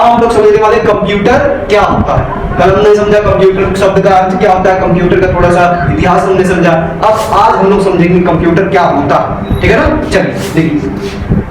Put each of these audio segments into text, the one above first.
अब हम लोग समझने वाले कंप्यूटर क्या होता है। कल हमने समझा कंप्यूटर शब्द का अर्थ क्या होता है, कंप्यूटर का थोड़ा सा इतिहास हमने समझा। अब आज हम लोग समझेंगे कंप्यूटर क्या होता है, ठीक है ना। चलिए देखिए,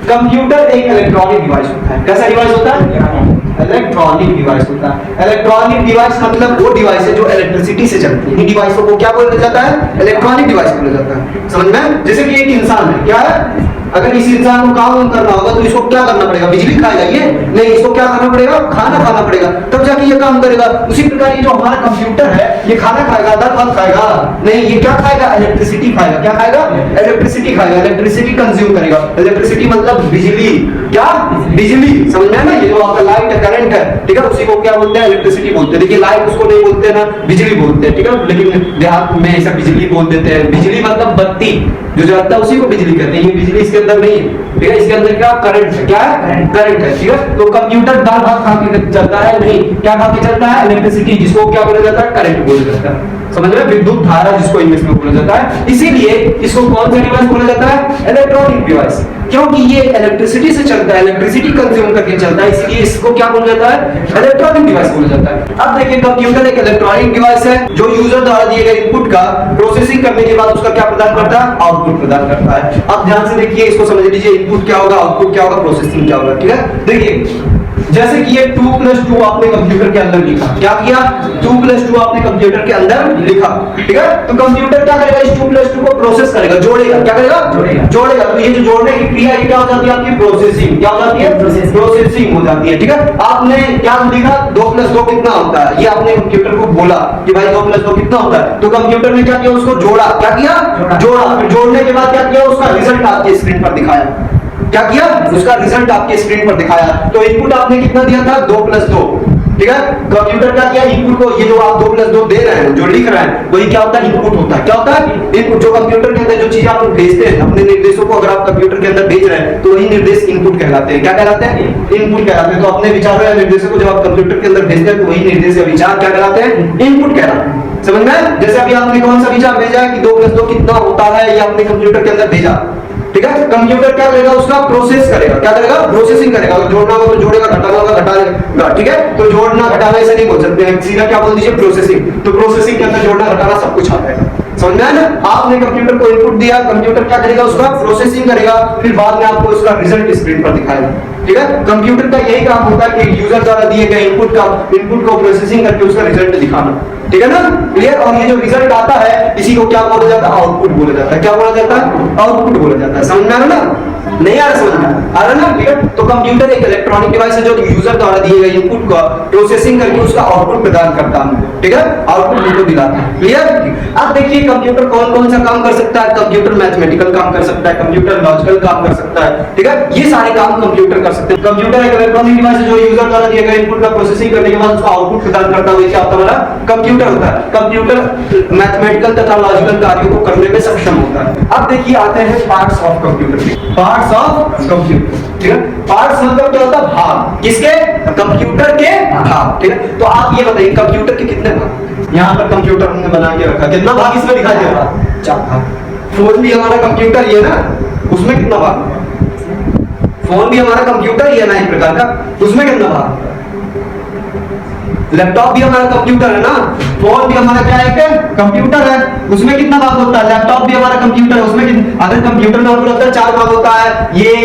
कंप्यूटर एक इलेक्ट्रॉनिक डिवाइस होता है। कैसा डिवाइस होता है? इलेक्ट्रॉनिक डिवाइस होता है। इलेक्ट्रॉनिक डिवाइस मतलब वो डिवाइस है जो इलेक्ट्रिसिटी से चलती है। इन डिवाइसों को क्या बोला जाता है? इलेक्ट्रॉनिक डिवाइस बोला जाता है। समझ में? जैसे कि एक इंसान है, क्या है, अगर इस इंसान को काम करना होगा तो इसको क्या करना पड़ेगा? बिजली खाएगा ये? नहीं, इसको क्या करना पड़ेगा? खाना खाना पड़ेगा, तब जाके ये काम करेगा। उसी प्रकार ये जो हमारा कंप्यूटर है, ये खाना खाएगा, दाल भात खाएगा? नहीं, ये क्या खाएगा? इलेक्ट्रिसिटी खाएगा। क्या खाएगा? इलेक्ट्रिसिटी खाएगा, इलेक्ट्रिसिटी कंज्यूम करेगा। इलेक्ट्रिसिटी मतलब बिजली। क्या? बिजली। समझ में है ना? ये जो आपका लाइट है, करंट है, ठीक है, उसी को क्या बोलते हैं? इलेक्ट्रिसिटी बोलते हैं। देखिए लाइट उसको नहीं बोलते ना, बिजली बोलते हैं, ठीक है, लेकिन देहात में ऐसा बिजली बोल देते हैं। बिजली मतलब बत्ती जो जलता है उसी को बिजली कहते हैं। ये बिजली इसके अंदर नहीं है, ठीक है, इसके अंदर क्या? करंट है। क्या है? करंट है, ठीक है। तो कंप्यूटर दाल भात खा के चलता है? नहीं, क्या खा के चलता है? इलेक्ट्रिसिटी, जिसको क्या बोला जाता है? करंट बोला जाता है। समझ में? विद्युत धारा जिसको इंग्लिश में बोला जाता है। इसीलिए इसको कौन सा डिवाइस बोला जाता है? इलेक्ट्रॉनिक डिवाइस, क्योंकि ये इलेक्ट्रिसिटी से चलता है, इलेक्ट्रिसिटी कंज्यूम करके चलता है, इसलिए इसको क्या बोला जाता है? इलेक्ट्रॉनिक डिवाइस बोला जाता है। अब देखिए, कंप्यूटर एक इलेक्ट्रॉनिक डिवाइस है जो यूजर द्वारा दिए गए इनपुट का प्रोसेसिंग करने के बाद उसका क्या प्रदान करता है? आउटपुट प्रदान करता है। अब ध्यान से देखिए, इसको समझ लीजिए, इनपुट क्या होगा, आउटपुट क्या होगा, प्रोसेसिंग क्या होगा, ठीक है। देखिए, जैसे कि ये 2+2 आपने कंप्यूटर के अंदर लिखा, क्या किया? 2+2 आपने कंप्यूटर के अंदर लिखा, ठीक है। तो कंप्यूटर क्या करेगा? इस 2+2 को प्रोसेस करेगा, जोड़ेगा। क्या करेगा? जोड़ेगा। तो ये जो जोड़ने की क्रिया क्या हो जाती है? आपकी प्रोसेसिंग। क्या हो जाती है? प्रोसेसिंग हो जाती है, ठीक है। आपने क्या लिखा? 2+2 कितना होता है? ये आपने कंप्यूटर को बोला कि भाई 2+2 कितना होता है, तो कंप्यूटर ने क्या किया? उसको जोड़ा। क्या किया? जोड़ा। फिर जोड़ने के बाद क्या किया? उसका रिजल्ट आपके स्क्रीन पर दिखाया। क्या किया? उसका रिजल्ट आपके स्क्रीन पर दिखाया। तो इनपुट आपने कितना दिया था? 2+2, ठीक है। कंप्यूटर क्या किया? इनपुट को, ये जो आप 2+2 दे रहे हैं, जो लिख रहे हैं, वही क्या होता है? इनपुट होता है। क्या होता है? इनपुट। जो कंप्यूटर के अंदर जो चीज आप भेजते हैं, अपने निर्देशों को अगर आप कंप्यूटर के अंदर भेज रहे हैं, तो वही निर्देश इनपुट कहलाते हैं। क्या कहलाते हैं? इनपुट कहलाते हैं। तो अपने विचारों या निर्देशों को जब आप कंप्यूटर के अंदर भेजते हैं, तो वही निर्देश या विचार क्या कहलाते हैं? इनपुट कहलाते हैं। समझ में? जैसे अभी आपने कौन सा विचार भेजा है कि 2+2 कितना होता है, ये आपने कंप्यूटर के अंदर भेजा, ठीक है। कंप्यूटर क्या करेगा? उसका प्रोसेस करेगा। क्या करेगा? प्रोसेसिंग करेगा। अगर जोड़ना हो तो जोड़ेगा, घटाना होगा घटाएगा, ठीक है। तो जोड़ना घटाना ऐसे नहीं बोल सकते हैं, सीधा क्या बोल दीजिए? प्रोसेसिंग। तो प्रोसेसिंग के अंदर जोड़ना घटाना सब कुछ आता है। समझ में आया ना? आपने कंप्यूटर को इनपुट दिया, कंप्यूटर क्या करेगा? उसका प्रोसेसिंग करेगा, फिर बाद में आपको उसका रिजल्ट स्क्रीन पर दिखाएगा, ठीक है। कंप्यूटर का यही काम होता है कि यूजर द्वारा दिए गए इनपुट को प्रोसेसिंग करके उसका रिजल्ट दिखाना, ठीक है ना। क्लियर? और ये जो रिजल्ट आता है, इसी को क्या बोला जाता है? आउटपुट बोला जाता है। क्या बोला जाता है? आउटपुट बोला जाता है। समझ में आ रहा ना? नहीं आ रहा? समझ में आ रहा ना? ठीक है। तो कंप्यूटर एक इलेक्ट्रॉनिक डिवाइस है जो यूजर द्वारा दिए गए इनपुट का प्रोसेसिंग करके उसका आउटपुट प्रदान करता है, ठीक है, आउटपुट को दिलाता है। क्लियर? अब देखिए, कंप्यूटर कौन कौन सा काम कर सकता है? कंप्यूटर मैथमेटिकल काम कर सकता है, कंप्यूटर लॉजिकल काम कर सकता है, ठीक है। ये सारे काम कंप्यूटर कर सकते हैं। कंप्यूटर एक इलेक्ट्रॉनिक डिवाइस है जो यूजर द्वारा दिए गए इनपुट का प्रोसेसिंग करने के बाद उसका आउटपुट प्रदान करता है। क्या होता है? हमारा कंप्यूटर होता है। कंप्यूटर मैथमेटिकल तथा लॉजिकल कार्यों को करने में सक्षम होता है। अब देखिए, आते हैं parts of computer. Parts of computer, ठीक है। पार्ट्स मतलब क्या होता है? भाग। किसके? कंप्यूटर के भाग, ठीक है। तो आप ये बताइए, कंप्यूटर के कितने भाग? यहाँ पर कंप्यूटर हमने बना के रखा, कितना भाग इसमें दिखाई दे रहा है? 4 भाग। फोन भी हमारा कंप्यूटर ही है ना, उसमें कितना भाग? फोन भी हमारा कंप्यूटर ही है ना एक प्रकार का, उसमें कितना भाग? लैपटॉप भी हमारा कंप्यूटर है ना, फोन भी हमारा क्या है? कंप्यूटर है, उसमें कितना भाग होता है? लैपटॉप भी हमारा कंप्यूटर है, उसमें अगर कंप्यूटर में हमको लगता है 4 भाग होता है, ये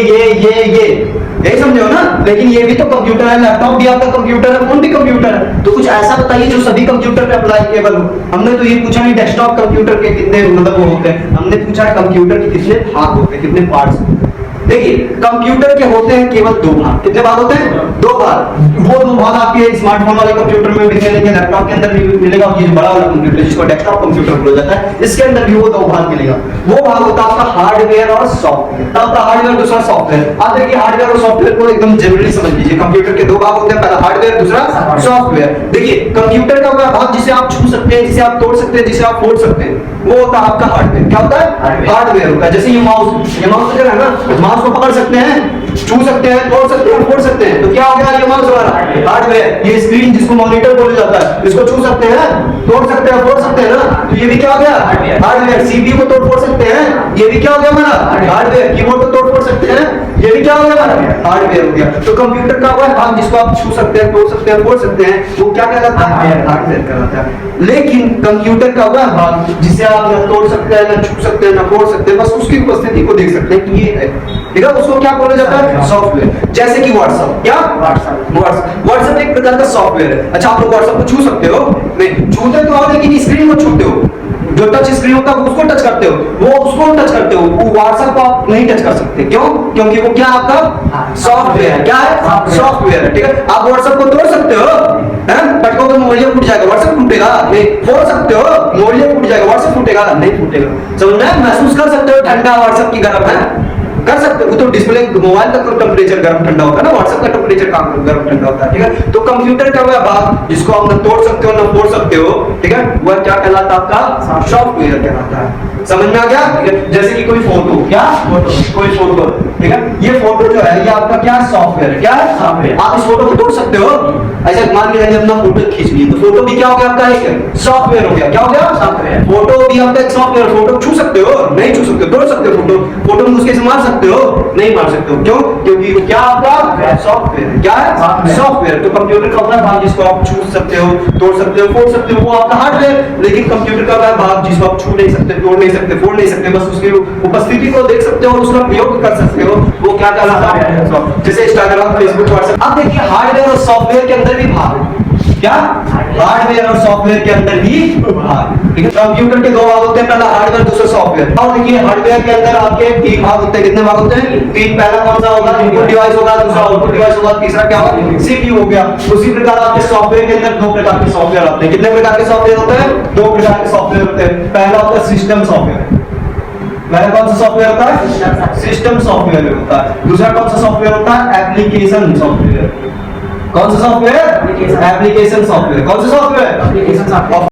यही समझो ना। लेकिन ये भी तो कंप्यूटर है, लैपटॉप भी आपका कंप्यूटर है, फोन भी कंप्यूटर है। तो कुछ ऐसा बताइए जो सभी कंप्यूटर पे अप्लाईकेबल हो। हमने तो ये पूछा नहीं डेस्कटॉप कंप्यूटर के कितने मतलब वो होते हैं, हमने पूछा कंप्यूटर के कितने भाग होते हैं, कितने पार्ट्स होते हैं। देखिए, कंप्यूटर के होते हैं केवल 2 भाग। कितने भाग होते हैं? 2 भाग। वो 2 भाग आपके स्मार्टफोन वाले कंप्यूटर में भी मिलेंगे, लैपटॉप के अंदर भी मिलेगा, और ये बड़ा वाला कंप्यूटर जिसको डेस्कटॉप कंप्यूटर बोला जाता है, इसके अंदर भी वो 2 भाग मिलेगा। वो भाग होता है आपका हार्डवेयर और सॉफ्टवेयर। आपका हार्डवेयर, दूसरा सॉफ्टवेयर। आप देखिए, हार्डवेयर और सॉफ्टवेयर को एकदम जनरली समझ लीजिए। कंप्यूटर के 2 भाग होते हैं, पहला हार्डवेयर, दूसरा सॉफ्टवेयर। देखिए, कंप्यूटर का वह भाग जिसे आप छू सकते हैं, जिसे आप तोड़ सकते हैं, जिसे आप फोड़ सकते हैं, वो होता है आपका हार्डवेयर। क्या होता है? हार्डवेयर होता है। जैसे ये माउस जो है ना, माउस को पकड़ सकते हैं, छू सकते हैं, तोड़ सकते हैं, फोड़ सकते हैं, तो क्या हो गया? ये माउस हमारा हार्डवेयर, ये स्क्रीन जिसको मॉनिटर बोला जाता है, इसको छू सकते हैं, तोड़ सकते हैं, फोड़ सकते हैं ना, तो ये भी क्या हो गया हार्डवेयर। सीपीयू को तोड़ फोड़ सकते हैं, ये भी क्या हो गया हमारा हार्डवेयर। कीबोर्ड को तोड़ फोड़ सकते हैं, ये भी क्या हो गया हमारा हार्डवेयर हो गया। तो कंप्यूटर का वह भाग जिसको आप छू सकते हैं, तोड़ सकते हैं, फोड़ सकते हैं, वो क्या कहलाता है हार्डवेयर कहलाता है। लेकिन कंप्यूटर का वह भाग जिसे आप ना तोड़ सकते हैं, ना छू सकते हैं, ना फोड़ सकते हैं, बस उसकी उपस्थिति को देख सकते हैं कि ये है, ठीक है, उसको क्या बोला जाता है सॉफ्टवेयर। जैसे कि व्हाट्सएप, क्या व्हाट्सएप एक प्रकार का सॉफ्टवेयर है। अच्छा, आप लोग व्हाट्सएप को छू सकते हो नहीं, छूते तो हो लेकिन स्क्रीन को छूते हो, जो टच स्क्रीन होता है उसको टच करते हो, वो उसको टच करते हो, वो व्हाट्सएप को आप नहीं टच कर सकते। क्यों? क्योंकि वो क्या आपका सॉफ्टवेयर है। क्या है सॉफ्टवेयर है, ठीक है। आप व्हाट्सएप को तोड़ सकते हो, पटकोगे मोबाइल फूट जाएगा, व्हाट्सएप टूटेगा नहीं। फोड़ सकते हो, मोबाइल फूट जाएगा, व्हाट्सएप टूटेगा नहीं, फूटेगा। समझ में? महसूस कर सकते हो ठंडा व्हाट्सएप की गर्म है, कर सकते हो। तो डिस्प्ले मोबाइल का टेम्परेचर गर्म ठंडा होता है ना, व्हाट्सएप का टेम्परेचर गर्म ठंडा होता है, ठीक है। तो कंप्यूटर का वह भाग जिसको आप न तोड़ सकते हो ना फोड़ सकते हो, ठीक है, वह क्या कहलाता है आपका सॉफ्टवेयर कहलाता है। समझ में आ गया? ठीक है। जैसे कि कोई फोटो, क्या कोई फोटो, ठीक है, ये फोटो जो है ये आपका क्या सॉफ्टवेयर है, क्या है सॉफ्टवेयर। आप इस फोटो को तोड़ सकते हो, ऐसा मान के चलिए अपना फोटो खींच लिए, तो फोटो भी क्या हो गया आपका एक सॉफ्टवेयर हो गया। क्या हो गया सॉफ्टवेयर। फोटो भी आपका एक सॉफ्टवेयर। फोटो छू सकते हो नहीं, छू सकते, तोड़ सकते हो, फोटो में उसके मार सकते हो नहीं, मार सकते हो। क्यों? क्योंकि वो क्या आपका सॉफ्टवेयर है। क्या है सॉफ्टवेयर। तो कंप्यूटर का वह भाग जिसको आप छू सकते हो, तोड़ सकते हो, फोड़ सकते हो, वो आपका हार्डवेयर। लेकिन कंप्यूटर का वह भाग जिसको आप छू नहीं सकते, तोड़ नहीं सकते, फोड़ नहीं सकते, बस उसकी उपस्थिति को देख सकते हो और उसका प्रयोग कर सकते हो, वो क्या कहलाता है। जैसे इंस्टाग्राम, फेसबुक, व्हाट्सएप। अब देखिए हार्डवेयर और सॉफ्टवेयर के अंदर भी भाग, क्या हार्डवेयर और सॉफ्टवेयर के अंदर भी भाग, ठीक है। कंप्यूटर के दो भाग होते हैं, पहला हार्डवेयर, दूसरा सॉफ्टवेयर। और देखिए हार्डवेयर के अंदर आपके तीन भाग होते हैं। कितने भाग होते हैं? तीन। पहला कौन सा होगा? इनपुट डिवाइस होगा, दूसरा आउटपुट डिवाइस होगा, तीसरा क्या होगा? सीपीयू हो गया। उसी प्रकार आपके सॉफ्टवेयर के अंदर दो प्रकार के सॉफ्टवेयर आते हैं। कितने प्रकार के सॉफ्टवेयर होते हैं? दो प्रकार के सॉफ्टवेयर होते हैं। पहला होता है सिस्टम सॉफ्टवेयर। पहला कौन सा सॉफ्टवेयर होता है? सिस्टम सॉफ्टवेयर होता है। दूसरा कौन सा सॉफ्टवेयर होता है? Application software. कौन सा सॉफ्टवेयर? Application software. कौन सा सॉफ्टवेयर? Application software.